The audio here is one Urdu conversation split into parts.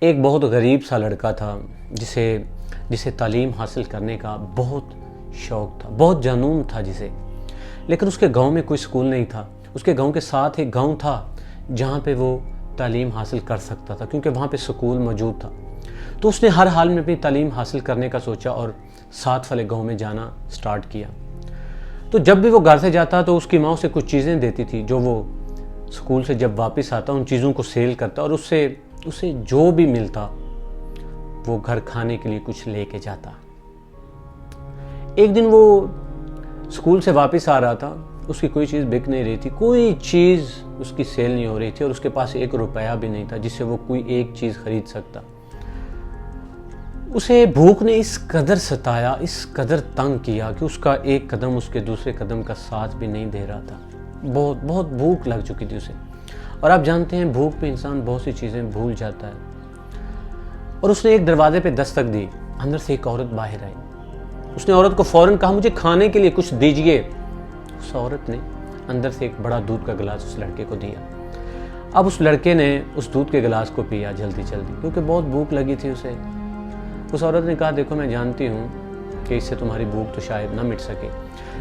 ایک بہت غریب سا لڑکا تھا جسے تعلیم حاصل کرنے کا بہت شوق تھا، بہت جنون تھا جسے، لیکن اس کے گاؤں میں کوئی سکول نہیں تھا۔ اس کے گاؤں کے ساتھ ایک گاؤں تھا جہاں پہ وہ تعلیم حاصل کر سکتا تھا، کیونکہ وہاں پہ سکول موجود تھا۔ تو اس نے ہر حال میں اپنی تعلیم حاصل کرنے کا سوچا اور ساتھ والے گاؤں میں جانا سٹارٹ کیا۔ تو جب بھی وہ گھر سے جاتا تو اس کی ماں اسے کچھ چیزیں دیتی تھی جو وہ سکول سے جب واپس آتا ان چیزوں کو سیل کرتا اور اسے جو بھی ملتا وہ گھر کھانے کے لیے کچھ لے کے جاتا۔ ایک دن وہ سکول سے واپس آ رہا تھا، اس کی کوئی چیز بک نہیں رہی تھی، کوئی چیز اس کی سیل نہیں ہو رہی تھی اور اس کے پاس 1 روپیہ بھی نہیں تھا جس سے وہ کوئی ایک چیز خرید سکتا۔ اسے بھوک نے اس قدر ستایا، اس قدر تنگ کیا کہ اس کا ایک قدم اس کے دوسرے قدم کا ساتھ بھی نہیں دے رہا تھا۔ بہت بہت بھوک لگ چکی تھی اسے، اور آپ جانتے ہیں بھوک پہ انسان بہت سی چیزیں بھول جاتا ہے۔ اور اس نے ایک دروازے پہ دستک دی، اندر سے ایک عورت باہر آئی۔ اس نے عورت کو فوراً کہا مجھے کھانے کے لیے کچھ دیجئے۔ اس عورت نے اندر سے ایک بڑا دودھ کا گلاس اس لڑکے کو دیا۔ اب اس لڑکے نے اس دودھ کے گلاس کو پیا جلدی کیونکہ بہت بھوک لگی تھی اسے۔ اس عورت نے کہا دیکھو میں جانتی ہوں کہ اس سے تمہاری بھوک تو شاید نہ مٹ سکے،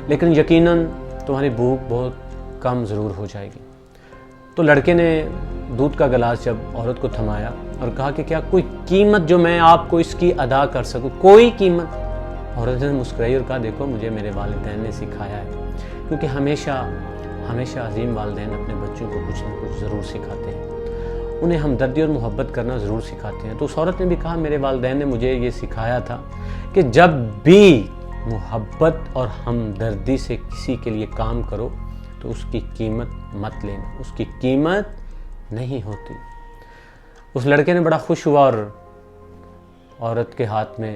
لیکن یقیناً تمہاری بھوک بہت کم ضرور ہو جائے گی۔ تو لڑکے نے دودھ کا گلاس جب عورت کو تھمایا اور کہا کہ کیا کوئی قیمت جو میں آپ کو اس کی ادا کر سکوں، کوئی قیمت؟ عورت نے مسکرائی اور کہا دیکھو مجھے میرے والدین نے سکھایا ہے، کیونکہ ہمیشہ عظیم والدین اپنے بچوں کو کچھ نہ کچھ ضرور سکھاتے ہیں، انہیں ہمدردی اور محبت کرنا ضرور سکھاتے ہیں۔ تو اس عورت نے بھی کہا میرے والدین نے مجھے یہ سکھایا تھا کہ جب بھی محبت اور ہمدردی سے کسی کے لیے کام کرو تو اس کی قیمت مت لینا، اس کی قیمت نہیں ہوتی۔ اس لڑکے نے بڑا خوش ہوا اور عورت کے ہاتھ میں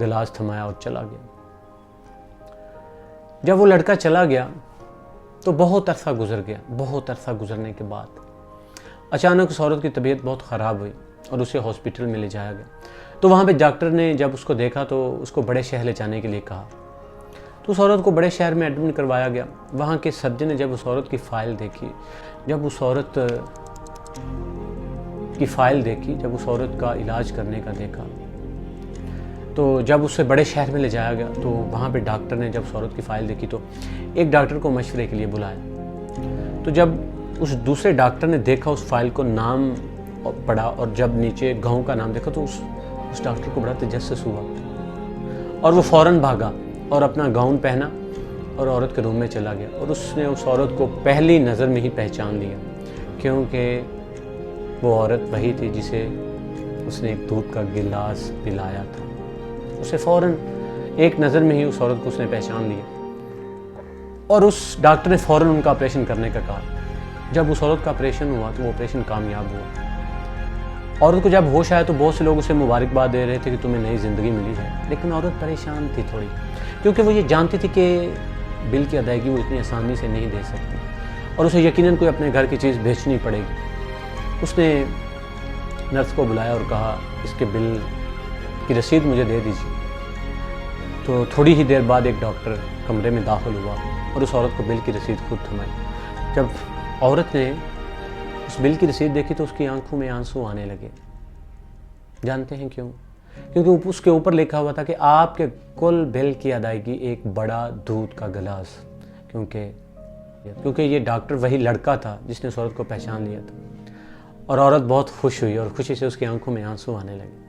گلاس تھمایا اور چلا گیا۔ جب وہ لڑکا چلا گیا تو بہت عرصہ گزر گیا۔ بہت عرصہ گزرنے کے بعد اچانک اس عورت کی طبیعت بہت خراب ہوئی اور اسے ہاسپٹل میں لے جایا گیا۔ تو وہاں پہ ڈاکٹر نے جب اس کو دیکھا تو اس کو بڑے شہر لے جانے کے لیے کہا۔ تو اس عورت کو بڑے شہر میں ایڈمٹ کروایا گیا۔ وہاں کے سرجن نے جب اس عورت کی فائل دیکھی، جب اس عورت کا علاج کرنے کا دیکھا، تو جب اسے بڑے شہر میں لے جایا گیا تو وہاں پہ ڈاکٹر نے جب اس عورت کی فائل دیکھی تو ایک ڈاکٹر کو مشورے کے لیے بلایا۔ تو جب اس دوسرے ڈاکٹر نے دیکھا اس فائل کو، نام پڑھا اور جب نیچے گاؤں کا نام دیکھا تو اس ڈاکٹر کو بڑا تجسس ہوا اور وہ فوراً بھاگا اور اپنا گاؤن پہنا اور عورت کے روم میں چلا گیا۔ اور اس نے اس عورت کو پہلی نظر میں ہی پہچان لیا، کیونکہ وہ عورت وہی تھی جسے اس نے ایک دودھ کا گلاس پلایا تھا۔ اسے فوراً ایک نظر میں ہی اس عورت کو اس نے پہچان لیا اور اس ڈاکٹر نے فوراً ان کا آپریشن کرنے کا کہا۔ جب اس عورت کا آپریشن ہوا تو وہ آپریشن کامیاب ہوا۔ عورت کو جب ہوش آیا تو بہت سے لوگ اسے مبارکباد دے رہے تھے کہ تمہیں نئی زندگی ملی ہے، لیکن عورت پریشان تھی تھوڑی، کیونکہ وہ یہ جانتی تھی کہ بل کی ادائیگی وہ اتنی آسانی سے نہیں دے سکتی اور اسے یقیناً کوئی اپنے گھر کی چیز بیچنی پڑے گی۔ اس نے نرس کو بلایا اور کہا اس کے بل کی رسید مجھے دے دیجیے۔ تو تھوڑی ہی دیر بعد ایک ڈاکٹر کمرے میں داخل ہوا اور اس عورت کو بل کی رسید خود تھمائی۔ جب عورت نے اس بل کی رسید دیکھی تو اس کی آنکھوں میں آنسو آنے لگے۔ جانتے ہیں کیوں؟ کیونکہ اس کے اوپر لکھا ہوا تھا کہ آپ کے کل بل کی ادائیگی ایک بڑا دودھ کا گلاس، کیونکہ یہ ڈاکٹر وہی لڑکا تھا جس نے اس عورت کو پہچان لیا تھا۔ اور عورت بہت خوش ہوئی اور خوشی سے اس کی آنکھوں میں آنسو آنے لگے۔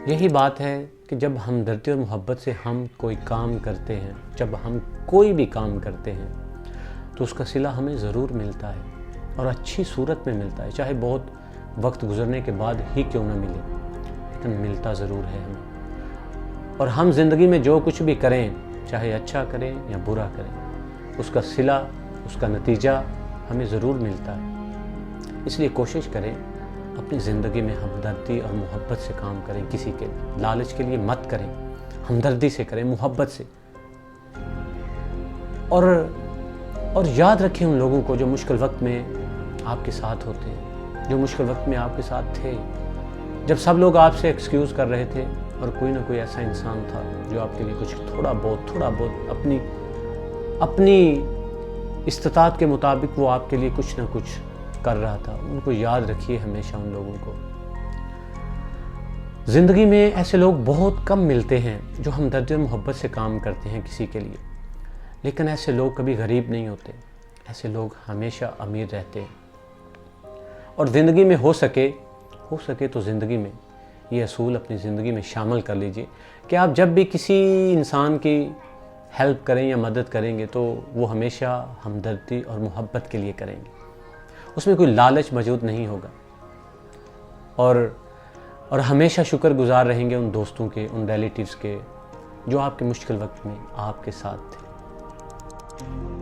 یہی بات ہے کہ جب ہمدردی اور محبت سے ہم کوئی کام کرتے ہیں، جب ہم کوئی بھی کام کرتے ہیں تو اس کا صلہ ہمیں ضرور ملتا ہے اور اچھی صورت میں ملتا ہے، چاہے بہت وقت گزرنے کے بعد ہی کیوں نہ ملے، لیکن ملتا ضرور ہے ہمیں۔ اور ہم زندگی میں جو کچھ بھی کریں، چاہے اچھا کریں یا برا کریں، اس کا صلہ، اس کا نتیجہ ہمیں ضرور ملتا ہے۔ اس لیے کوشش کریں اپنی زندگی میں ہمدردی اور محبت سے کام کریں، کسی کے لالچ کے لیے مت کریں، ہمدردی سے کریں، محبت سے۔ اور یاد رکھیں ان لوگوں کو جو مشکل وقت میں آپ کے ساتھ ہوتے ہیں، جو مشکل وقت میں آپ کے ساتھ تھے، جب سب لوگ آپ سے ایکسکیوز کر رہے تھے اور کوئی نہ کوئی ایسا انسان تھا جو آپ کے لیے کچھ تھوڑا بہت اپنی استطاعت کے مطابق وہ آپ کے لیے کچھ نہ کچھ کر رہا تھا۔ ان کو یاد رکھیے ہمیشہ ان لوگوں کو۔ زندگی میں ایسے لوگ بہت کم ملتے ہیں جو ہمدردی اور محبت سے کام کرتے ہیں کسی کے لیے، لیکن ایسے لوگ کبھی غریب نہیں ہوتے، ایسے لوگ ہمیشہ امیر رہتے ہیں۔ اور زندگی میں ہو سکے تو زندگی میں یہ اصول اپنی زندگی میں شامل کر لیجئے کہ آپ جب بھی کسی انسان کی ہیلپ کریں یا مدد کریں گے تو وہ ہمیشہ ہمدردی اور محبت کے لیے کریں گے، اس میں کوئی لالچ موجود نہیں ہوگا، اور ہمیشہ شکر گزار رہیں گے ان دوستوں کے، ان ریلیٹیوز کے جو آپ کے مشکل وقت میں آپ کے ساتھ تھے۔